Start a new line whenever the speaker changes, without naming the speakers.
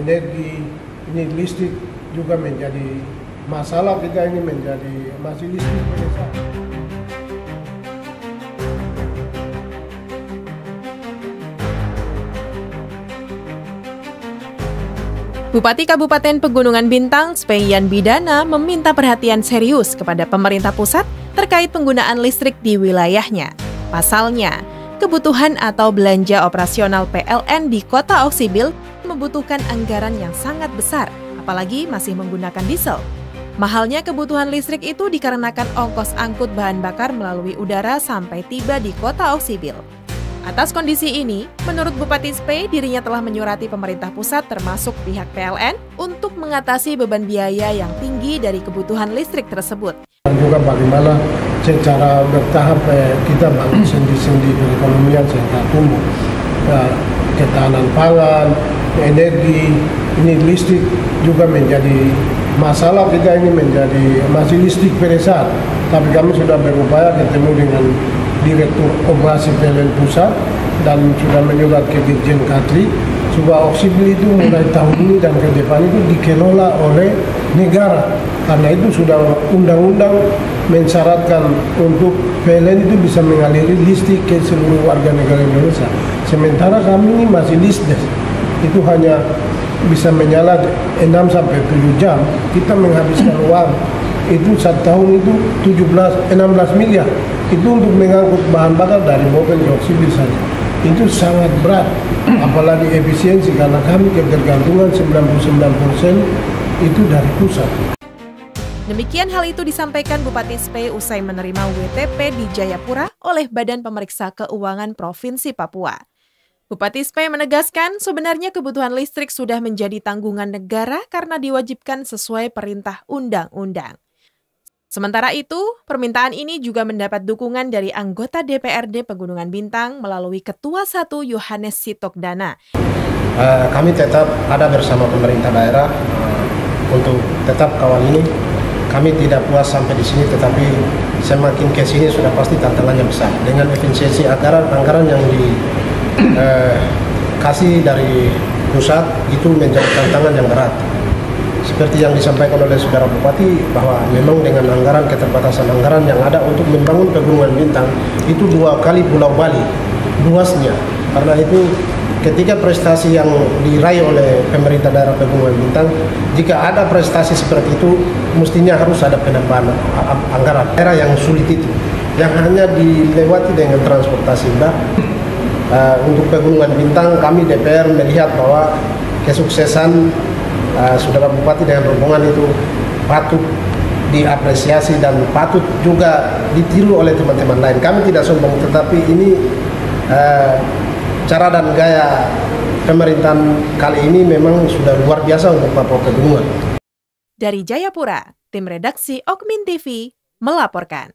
energi, ini listrik juga menjadi masalah kita, ini menjadi masih listrik pedesaan.
Bupati Kabupaten Pegunungan Bintang, Speiyan Bidana, meminta perhatian serius kepada pemerintah pusat terkait penggunaan listrik di wilayahnya. Pasalnya, kebutuhan atau belanja operasional PLN di Kota Oksibil membutuhkan anggaran yang sangat besar, apalagi masih menggunakan diesel. Mahalnya kebutuhan listrik itu dikarenakan ongkos angkut bahan bakar melalui udara sampai tiba di Kota Oksibil. Atas kondisi ini, menurut Bupati Spei, dirinya telah menyurati pemerintah pusat termasuk pihak PLN untuk mengatasi beban biaya yang tinggi dari kebutuhan listrik tersebut.
Dan juga bagaimana secara bertahap kita bangun sendi-sendi perekonomian sehingga tumbuh. Ketahanan pangan, energi, ini listrik juga menjadi masalah kita, ini menjadi masih listrik pedesaan. Tapi kami sudah berupaya ketemu dengan Direktur Operasi PLN Pusat dan sudah menyurat ke Dirjen Katri supaya Oksibil itu mulai tahun ini dan ke depan itu dikelola oleh negara, karena itu sudah undang-undang mensyaratkan untuk PLN itu bisa mengaliri listrik ke seluruh warga negara Indonesia. Sementara kami ini masih listless, itu hanya bisa menyala 6-7 jam, kita menghabiskan uang itu satu tahun itu 16 miliar itu untuk mengangkut bahan bakar dari Boven ke Oksibil saja. Itu sangat berat, apalagi efisiensi karena kami ketergantungan 99% itu dari pusat.
Demikian hal itu disampaikan Bupati Spei usai menerima WTP di Jayapura oleh Badan Pemeriksa Keuangan Provinsi Papua. Bupati Spei menegaskan sebenarnya kebutuhan listrik sudah menjadi tanggungan negara karena diwajibkan sesuai perintah undang-undang. Sementara itu, permintaan ini juga mendapat dukungan dari anggota DPRD Pegunungan Bintang melalui Ketua 1 Yohanes Sitokdana.
Kami tetap ada bersama pemerintah daerah untuk tetap kawal ini. Kami tidak puas sampai di sini, tetapi semakin ke sini sudah pasti tantangannya besar. Dengan efisiensi anggaran yang dikasih dari pusat itu menjadi tantangan yang berat. Seperti yang disampaikan oleh Saudara Bupati bahwa memang dengan anggaran, keterbatasan anggaran yang ada untuk membangun Pegunungan Bintang itu 2 kali Pulau Bali luasnya. Karena itu ketika prestasi yang diraih oleh pemerintah daerah Pegunungan Bintang, jika ada prestasi seperti itu mestinya harus ada penambahan anggaran. Daerah yang sulit itu yang hanya dilewati dengan transportasi udara. Untuk Pegunungan Bintang kami DPR melihat bahwa kesuksesan Saudara Bupati dengan rombongan itu patut diapresiasi dan patut juga ditiru oleh teman-teman lain. Kami tidak sombong, tetapi ini cara dan gaya pemerintahan kali ini memang sudah luar biasa untuk Papua Pegunungan.
Dari Jayapura, tim redaksi Okmin TV melaporkan.